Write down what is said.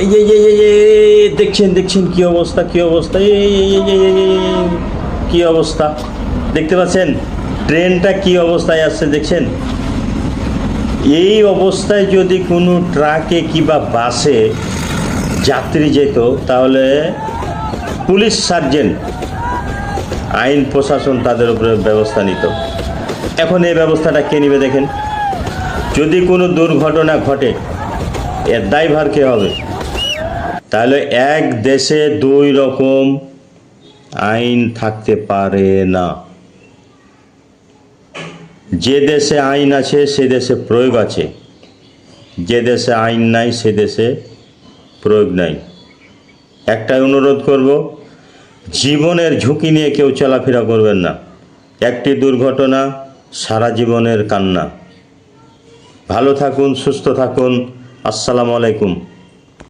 এই যে দেখছেন দেখছেন কি অবস্থা, কি অবস্থা, কি অবস্থা দেখতে পাচ্ছেন? ট্রেনটা কি অবস্থায় আসছে দেখছেন? এই অবস্থায় যদি কোনো ট্রাকে কিংবা বাসে যাত্রী যেত তাহলে পুলিশ সার্জেন্ট, আইন প্রশাসন তাদের উপরে ব্যবস্থা নিত। এখন এই ব্যবস্থাটা কে নেবে দেখেন? যদি কোনো দুর্ঘটনা ঘটে এর দায়ভার কে হবে? তাহলে এক দেশে দুই রকম আইন থাকতে পারে না। যে দেশে আইন আছে সে দেশে প্রয়োগ আছে, যে দেশে আইন নাই সে দেশে প্রয়োগ নাই। একটাই অনুরোধ করব, জীবনের ঝুঁকি নিয়ে কেউ চলাফেরা করবেন না। একটি দুর্ঘটনা সারা জীবনের কান্না। ভালো থাকুন, সুস্থ থাকুন। আসসালামু আলাইকুম।